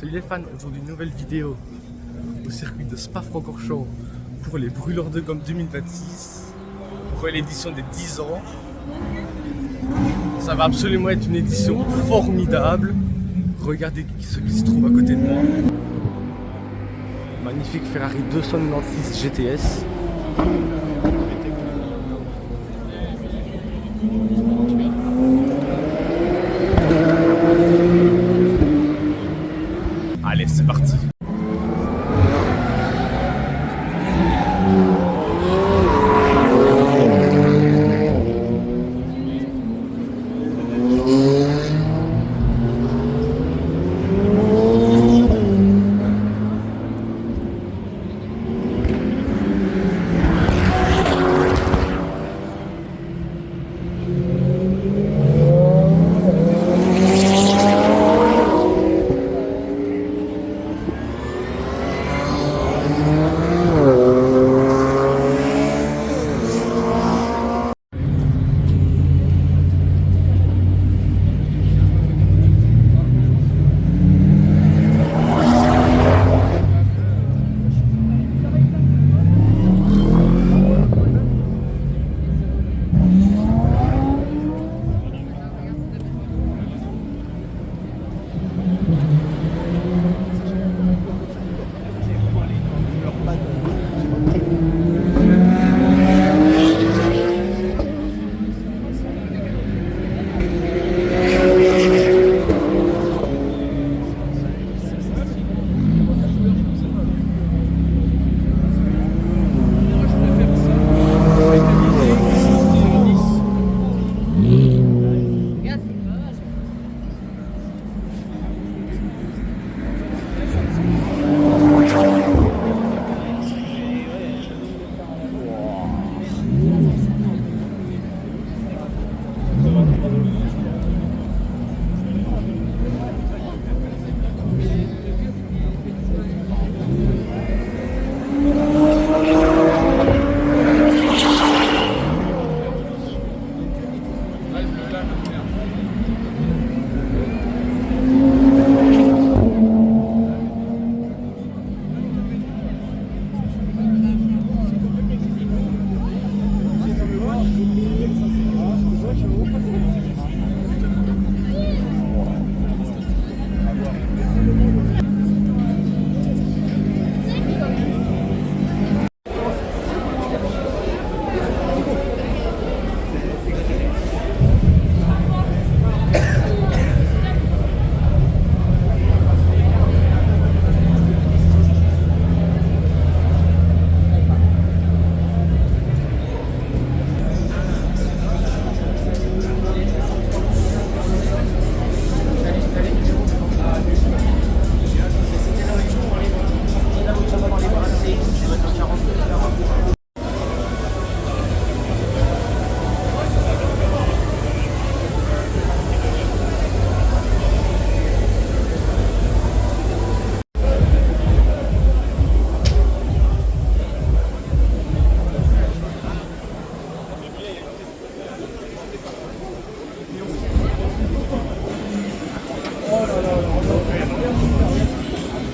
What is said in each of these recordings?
Salut les fans, aujourd'hui une nouvelle vidéo au circuit de Spa-Francorchamps pour les brûleurs de gomme 2026 pour l'édition des 10 ans. Ça va absolument être une édition formidable. Regardez ce qui se trouve à côté de moi. Magnifique Ferrari 296 GTS. Allez, c'est parti.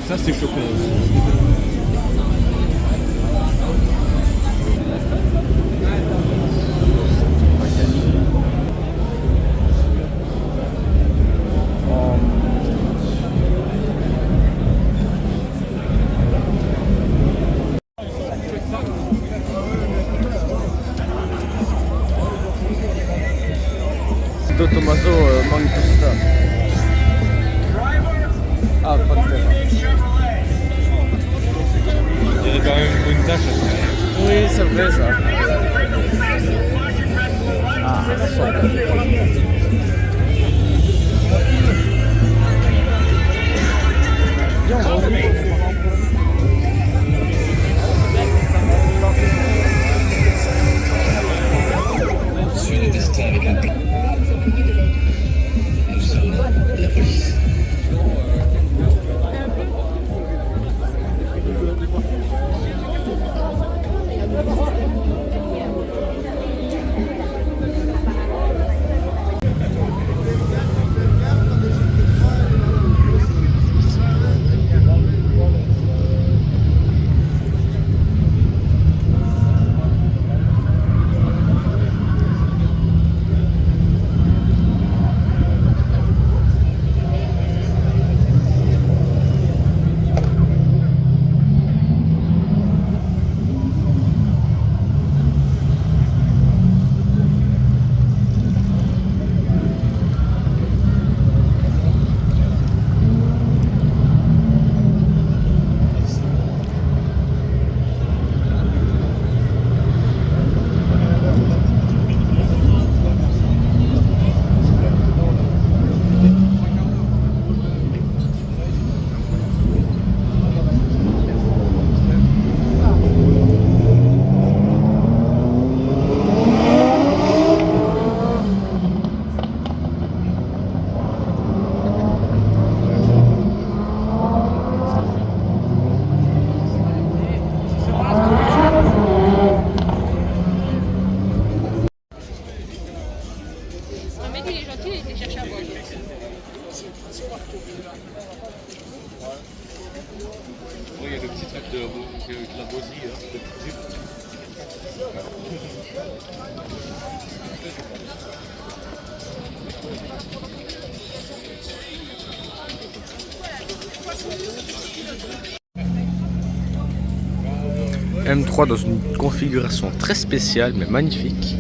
Ça c'est choquant aussi. De Tommaso Mangusta. Ah, pas de terrain. Il y a quand même une tâche. Oui, c'est vrai ça. Ah, Suite de destin avec la paix. Nous sommes la police. sac de la boiserie, hein. M3 dans une configuration très spéciale mais magnifique.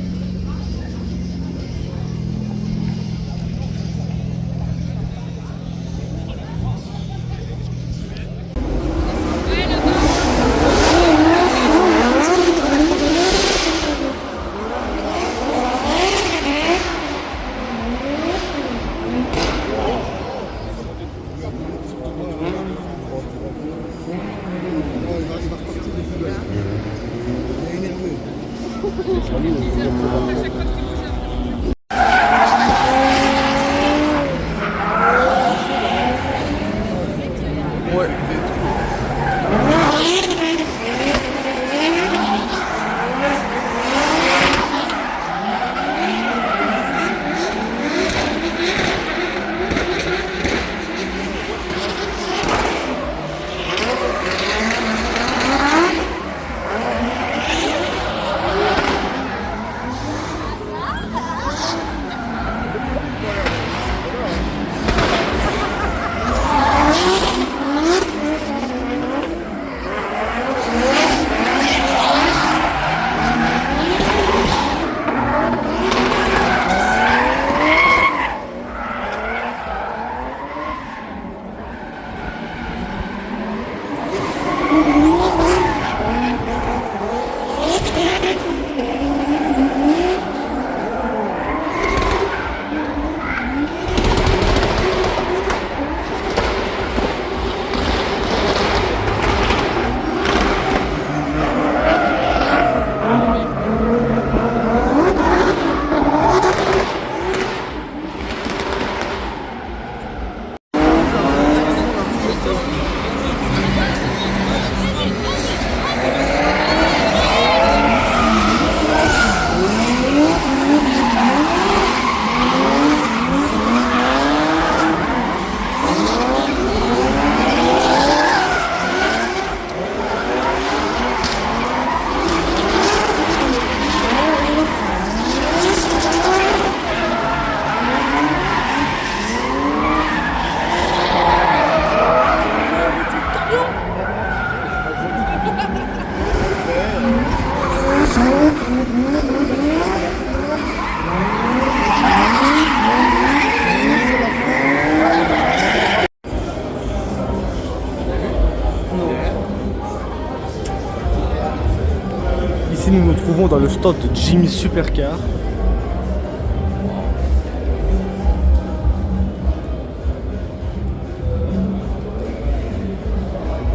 Ouais. Ici nous nous trouvons dans le stand de Jimmy Supercar.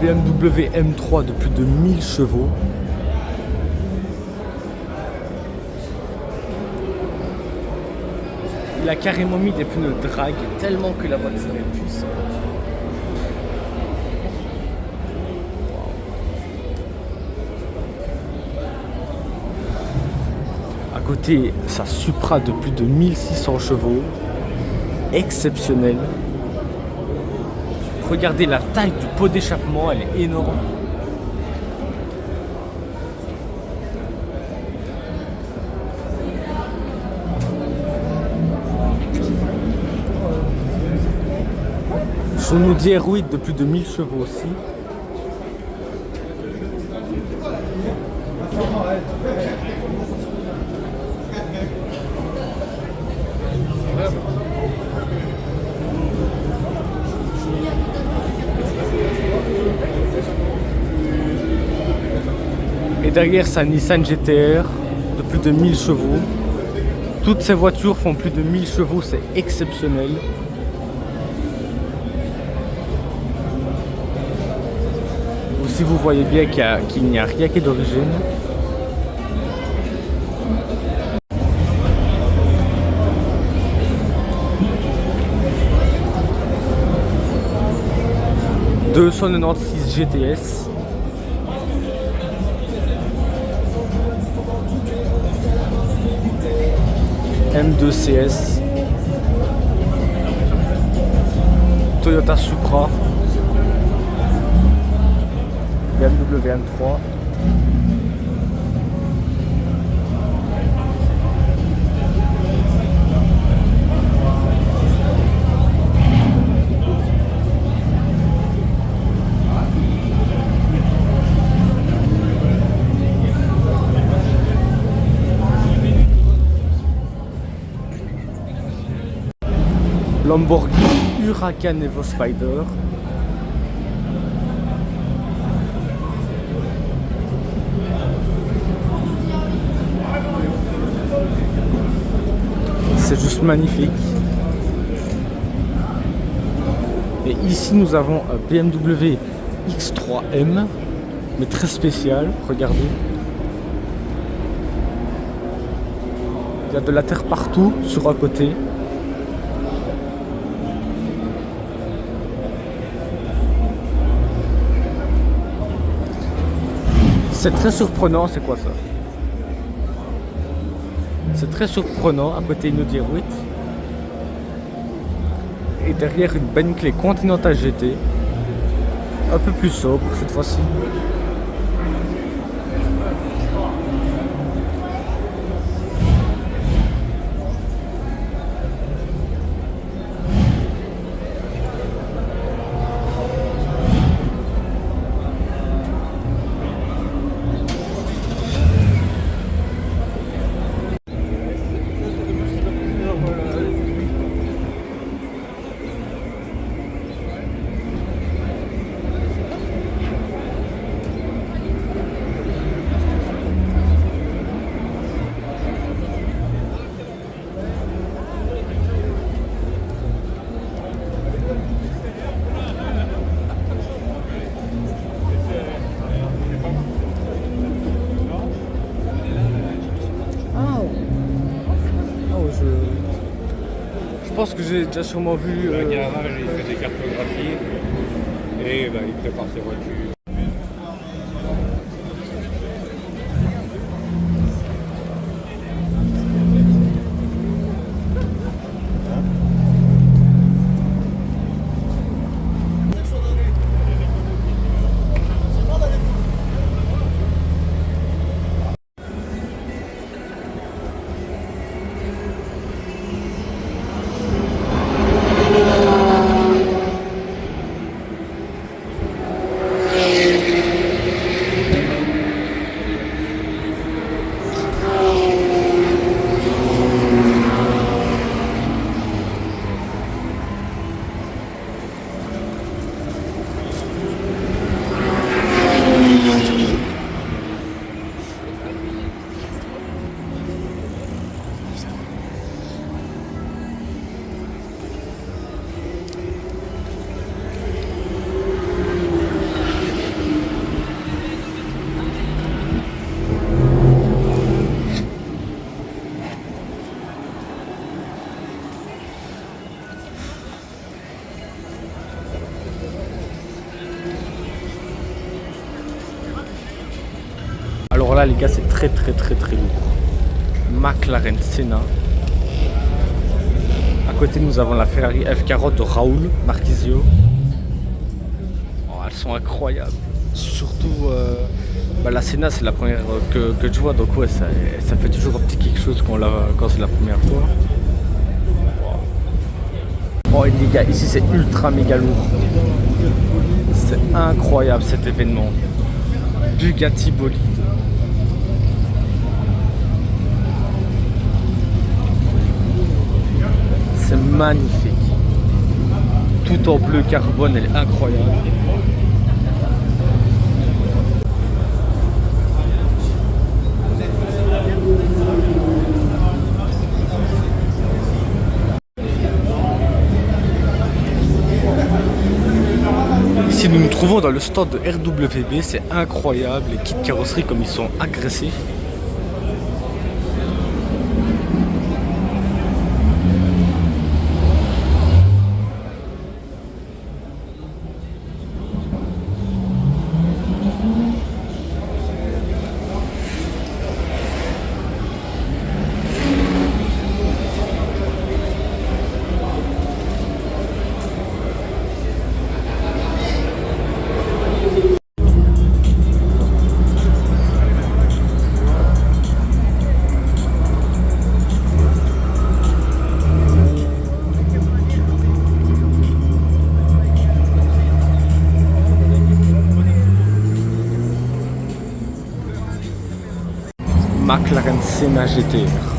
BMW M3 de plus de 1000 chevaux. Il a carrément mis des pneus drag tellement que la voiture est puissante. À côté, sa Supra de plus de 1600 chevaux. Exceptionnelle. Regardez la taille du pot d'échappement, elle est énorme. Son Audi R8 de plus de 1000 chevaux aussi. Et derrière sa Nissan GT-R de plus de 1000 chevaux. Toutes ces voitures font plus de 1000 chevaux, c'est exceptionnel. Aussi vous voyez bien qu'il n'y a rien qui est d'origine. « 296 GTS » M2 CS, Toyota Supra, BMW M3. Lamborghini Huracan Evo Spider. C'est juste magnifique. Et ici nous avons un BMW X3M, mais très spécial, regardez. Il y a de la terre partout sur un côté. C'est très surprenant, c'est quoi ça? C'est très surprenant, à côté une Audi R8 et derrière une Bentley Continental GT, un peu plus sobre cette fois-ci. Je pense que j'ai déjà sûrement vu. Le garage, il fait des cartographies et ben, il prépare ses voitures. Alors là les gars, c'est très lourd. McLaren Senna. À côté nous avons la Ferrari F40 de Raoul Marquisio. Oh, elles sont incroyables. Surtout la Senna, c'est la première que je vois, donc ouais, ça fait toujours un petit quelque chose quand c'est la première fois. Oh et les gars, ici c'est ultra méga lourd. C'est incroyable cet événement. Bugatti Bolide. C'est magnifique. Tout en bleu carbone, elle est incroyable. Ici nous nous trouvons dans le stand de RWB, c'est incroyable, les kits carrosserie comme ils sont agressifs. McLaren Senna GTR.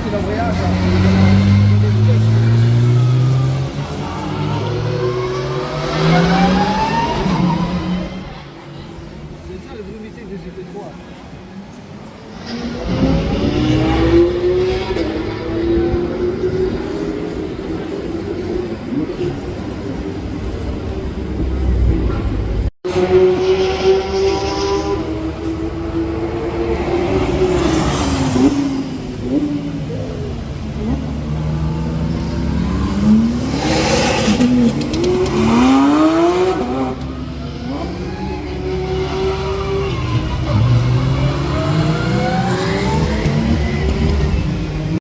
C'est le voyage.